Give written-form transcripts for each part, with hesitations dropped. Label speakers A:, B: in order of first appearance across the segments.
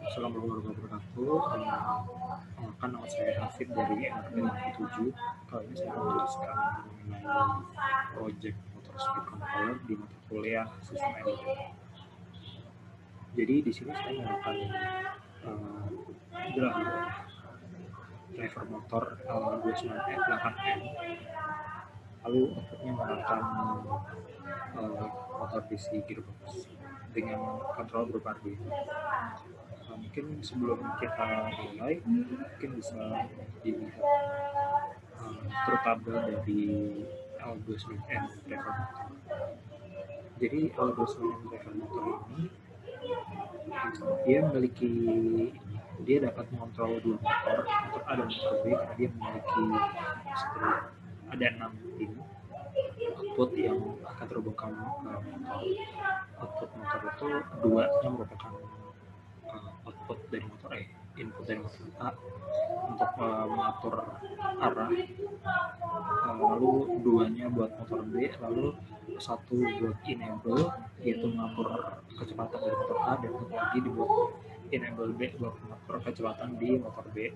A: Assalamualaikum warahmatullahi wabarakatuh. Perkenalkan, nama saya Hafid dari NRP 7. Kali ini saya akan menjelaskan mengenai proyek motor speed controller di mata kuliah sistem embedded. Jadi di sini saya menggunakan driver motor L29F8M, lalu outputnya menggunakan motor DC gearbox dengan kontrol berupa Arduino. Mungkin sebelum kita mulai, mungkin bisa dilihat tabel dari L29M driver motor. Jadi L29M driver motor ini dia dapat mengontrol dua motor A dan motor B, karena dia memiliki ada 6 pin output yang akan terhubungkan ke motor. Output motor itu duanya merupakan output dari motor input dari motor A untuk mengatur arah, lalu duanya buat motor B, lalu satu buat enable yaitu mengatur kecepatan dari motor A, dan satu lagi dibuat enable B buat mengatur kecepatan di motor B.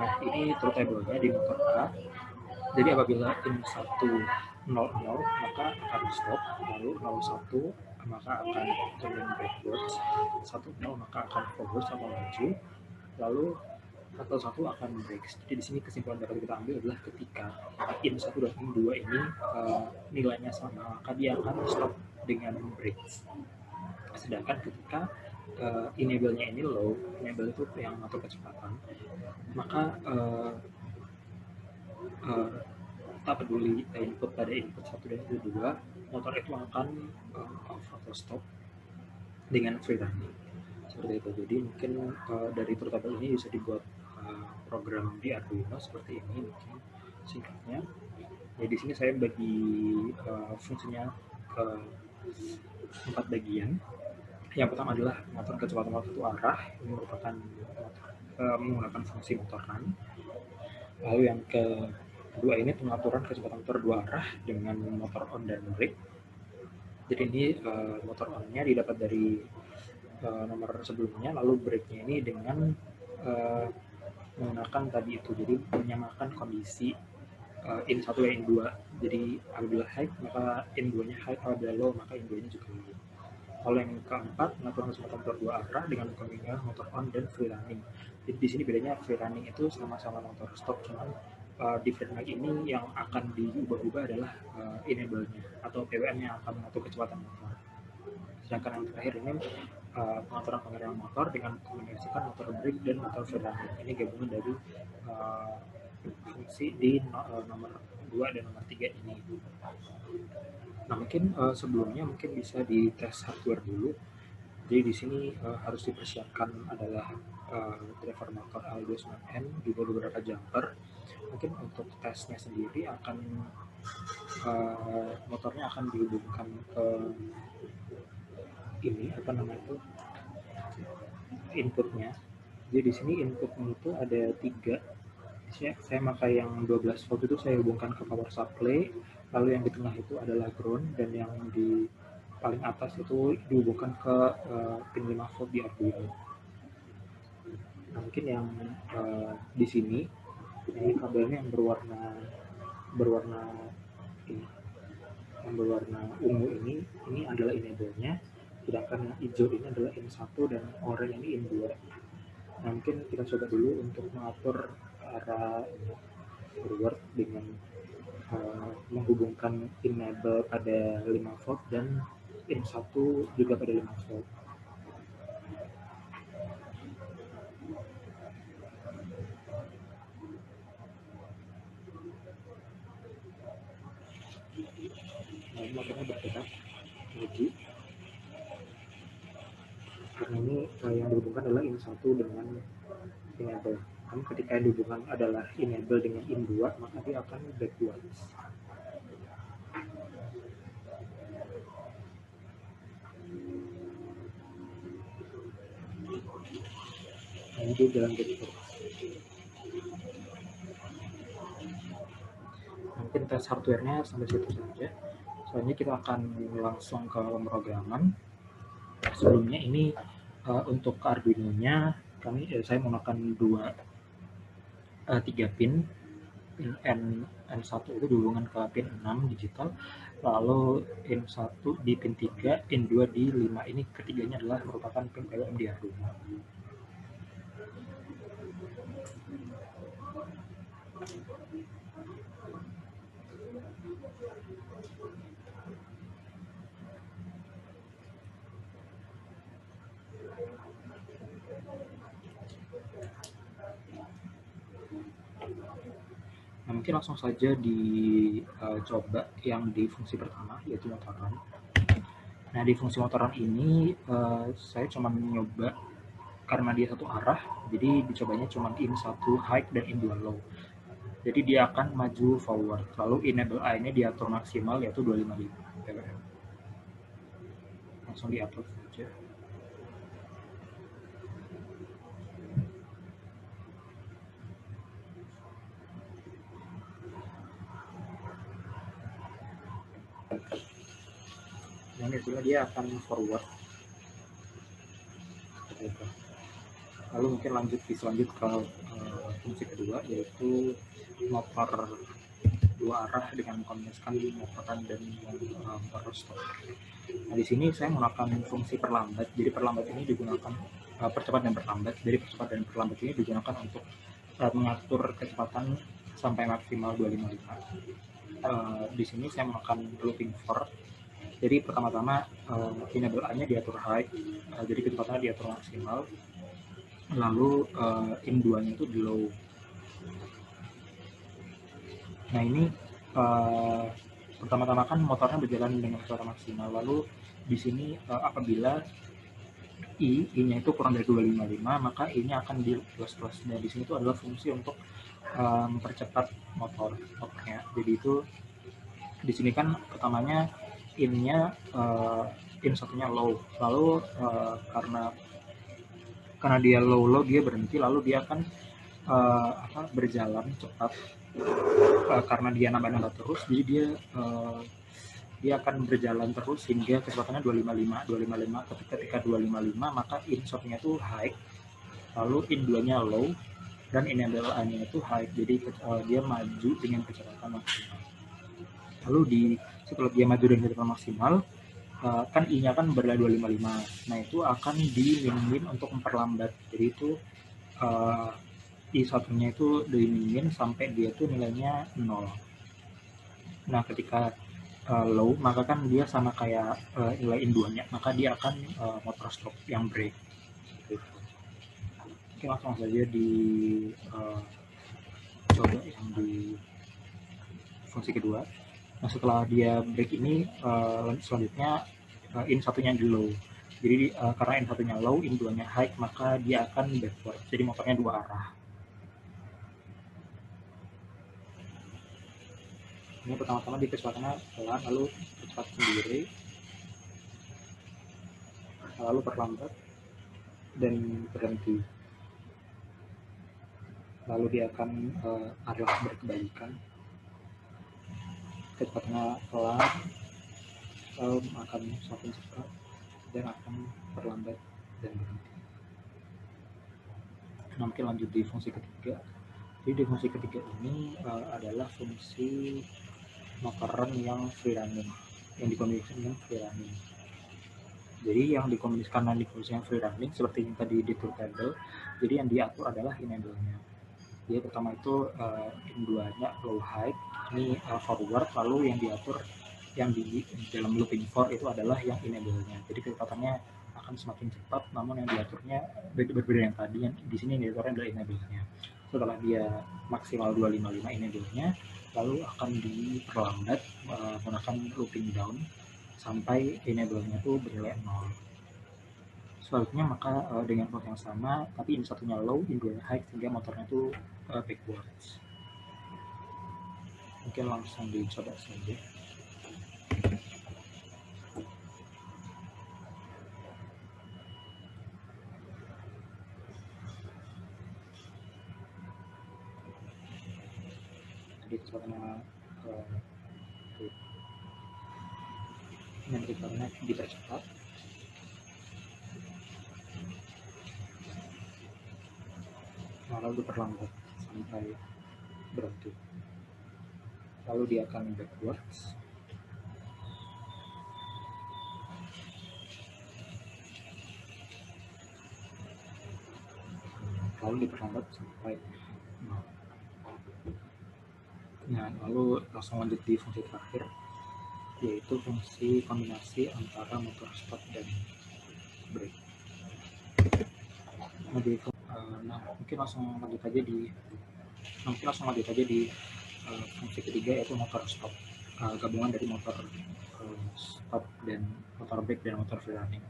A: Nah, ini truth table-nya di motor A. Jadi apabila in 1 0 maka akan stop, lalu 01 maka akan turn backwards, 10 maka akan forward atau maju, lalu atau 1 akan brakes. Jadi di sini kesimpulan dapat kita ambil adalah ketika in 1 dan in 2 ini nilainya sama, maka dia akan stop dengan brakes. Sedangkan ketika enable-nya ini low, enable itu yang mengatur kecepatan, maka tak peduli input pada input 1 dan input 2, motor itu akan off atau stop dengan free running. Seperti itu. Jadi mungkin dari tabel ini bisa dibuat program di Arduino seperti ini, mungkin singkatnya. Ya, di sini saya bagi fungsinya ke 4 bagian. Yang pertama adalah mengatur kecepatan motor satu arah, ini merupakan menggunakan fungsi motor run. Lalu yang kedua ini pengaturan kecepatan motor dua arah dengan motor on dan brake. Jadi ini motor on-nya didapat dari nomor sebelumnya, lalu brake-nya ini dengan menggunakan tadi itu, jadi menyamakan kondisi in 1 dan in 2. Jadi apabila high maka in 2-nya high, apabila low maka in 2-nya juga low. Lalu yang keempat, pengaturan kecepatan motor dua arah dengan kombinasi motor on dan free running. Jadi di sini bedanya free running itu sama-sama motor stop, cuman di free running ini yang akan diubah-ubah adalah enable-nya atau PWM yang akan mengatur kecepatan motor. Sedangkan yang terakhir ini pengaturan pengereman motor dengan mengkombinasikan motor brake dan motor free running. Ini gabungan dari fungsi di nomor 2 dan nomor 3 ini. Nah, mungkin sebelumnya mungkin bisa dites hardware dulu. Jadi di sini harus dipersiapkan adalah driver motor L29M, juga beberapa jumper. Mungkin untuk tesnya sendiri akan motornya akan dihubungkan ke ini inputnya. Jadi di sini inputnya itu ada 3. Saya pakai yang 12 volt itu saya hubungkan ke power supply, lalu yang di tengah itu adalah ground, dan yang di paling atas itu dihubungkan ke pin 5 volt di Arduino. Nah, mungkin yang di sini ini kabelnya yang berwarna ungu ini adalah enable-nya, sedangkan yang hijau ini adalah in 1 dan oranye ini in 2. Nah, mungkin kita coba dulu untuk mengatur arah forward dengan menghubungkan enable pada 5 volt dan in 1 juga pada 5 volt. Nah, ini motornya bergerak lagi karena ini yang dihubungkan adalah in 1 dengan enable. Namun ketika yang dihubungkan adalah enable dengan in 2, maka dia akan backwards. Nah, ini dia jalan backwards. Mungkin tes hardware-nya sampai situ saja. Soalnya kita akan langsung ke pemrograman. Sebelumnya ini Untuk Arduino-nya saya menggunakan 3 pin N1 itu dihubungkan ke pin 6 digital, lalu N1 di pin 3, N2 di 5. Ini ketiganya adalah merupakan pin PWM di Arduino. Nah, mungkin langsung saja dicoba yang di fungsi pertama, yaitu motoran. Nah, di fungsi motoran ini saya cuma nyoba karena dia satu arah, jadi dicobanya cuma in 1 high dan in 2 low. Jadi dia akan maju forward, lalu enable A-nya diatur maksimal yaitu 255 PWM. Langsung di-upload saja. Nah, ini dia akan forward. Lalu mungkin lanjut ke fungsi kedua, yaitu motor 2 arah dengan mengkombinasikan motoran dan motor stop. Nah, di sini saya menggunakan fungsi perlambat. Jadi perlambat ini digunakan percepat dan perlambat. Jadi percepat dan perlambat ini digunakan untuk mengatur kecepatan sampai maksimal 255. Di sini saya menggunakan looping for. Jadi pertama-tama enable A-nya diatur high, jadi kecepatannya diatur maksimal. Lalu in 2-nya itu di low. Nah, ini pertama-tama kan motornya berjalan dengan kecepatan maksimal. Lalu di sini apabila I-nya itu kurang dari 255, maka I-nya akan di plus. Nah, di sini itu adalah fungsi untuk mempercepat motornya. Jadi itu di sini kan pertamanya in-nya in satunya low. Lalu karena dia low dia berhenti, lalu dia akan berjalan cepat karena dia nambah terus, jadi dia akan berjalan terus hingga kecepatannya 255. Ketika 255 maka in shotnya itu high, lalu in 2-nya low, dan enable A-nya itu high, jadi dia maju dengan kecepatan maksimal. Lalu setelah dia maju dengan kecepatan maksimal, kan I-nya kan berada 255. Nah, itu akan di-min untuk memperlambat. Jadi itu I1-nya itu di-min sampai dia tuh nilainya 0. Nah, ketika low, maka kan dia sama kayak nilai in 2-nya, maka dia akan motor stop yang break. Oke, langsung saja coba yang di fungsi kedua. Nah, setelah dia break ini, selanjutnya in satunya di low. Jadi karena in satunya low, in 2-nya high, maka dia akan backward. Jadi motornya 2 arah. Ini pertama-tama di kecepatannya pelan, lalu cepat sendiri, lalu perlambat dan berhenti. Lalu dia akan arah berkebalikan, kecepatannya pelan, lalu akan semakin cepat dan akan perlambat dan berhenti. Nah, mungkin lanjut di fungsi ketiga. Jadi di fungsi ketiga ini adalah fungsi motoran yang free running, yang dikombinasikan dengan free running. Jadi yang dikombinasikan di fungsi yang free running seperti yang tadi di tool table, jadi yang diatur adalah enable-nya. Jadi pertama itu in 2-nya low high, ini forward, lalu yang diatur yang di dalam looping for itu adalah yang enable-nya. Jadi kecepatannya akan semakin cepat, namun yang diaturnya berbeda yang tadi. Yang di sini yang diaturnya adalah enable-nya. Setelah dia maksimal 255 enable-nya, lalu akan diperlambat menggunakan looping down sampai enable-nya itu bernilai 0. Selanjutnya maka dengan proses yang sama, tapi in satunya low, in 2-nya high, sehingga motornya itu backwards. Mungkin langsung dicoba saja. Jadi kecepatannya dipercepat. lalu diperlambat sampai berhenti. Lalu dia akan backwards. Lalu diperlambat sampai 0. Nah, lalu langsung lanjut di fungsi terakhir, yaitu fungsi kombinasi antara motor stop dan brake. Nah, mungkin langsung lanjut aja di fungsi ketiga, yaitu motor stop, gabungan dari motor stop dan motor brake dan motor free running.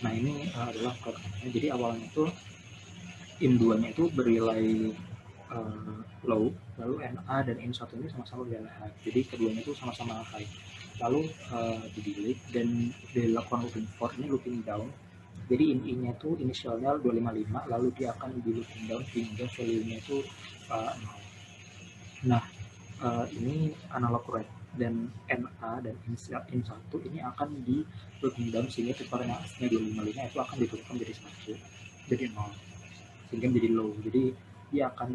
A: Nah, ini adalah programnya. Jadi awalnya itu IN2 nya itu berilai low, lalu NA dan IN1 ini sama-sama berilai high. Jadi keduanya itu sama-sama high. Lalu di delete dan dilakukan looping for, ini looping down. Jadi IN-nya itu inisialnya 255, lalu dia akan di looping down hingga value-nya itu 0. Nah, ini analog rate, dan NA dan IN1 ini akan di looping down sehingga tutoran yang aslinya 255 itu akan diturunkan jadi 1, jadi 0, sehingga menjadi low. Jadi dia akan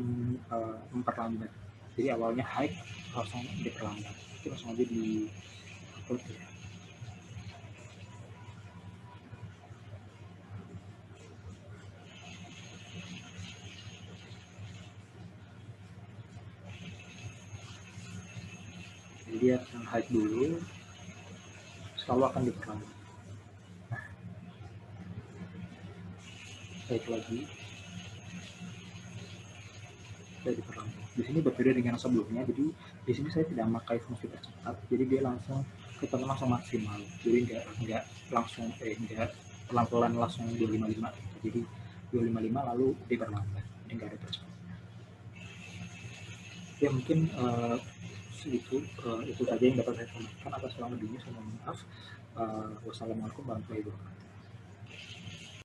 A: memperlambat. Jadi awalnya high langsung diperlambat. Itu langsung aja di upload ya. Jadi dia akan high dulu, selalu akan diperlambat. Nah, baik lagi, saya diperlambat. Di sini berbeda dengan sebelumnya. Jadi di sini saya tidak memakai fungsi percepat. Jadi dia langsung ketemu langsung maksimal. Jadi nggak langsung nggak pelan-pelan langsung 255. Jadi 255 lalu diperlambat. Ini nggak ada percepat. Ya mungkin itu saja yang dapat saya sampaikan. Atas kurang lebihnya saya mohon maaf. Wassalamualaikum warahmatullahi wabarakatuh.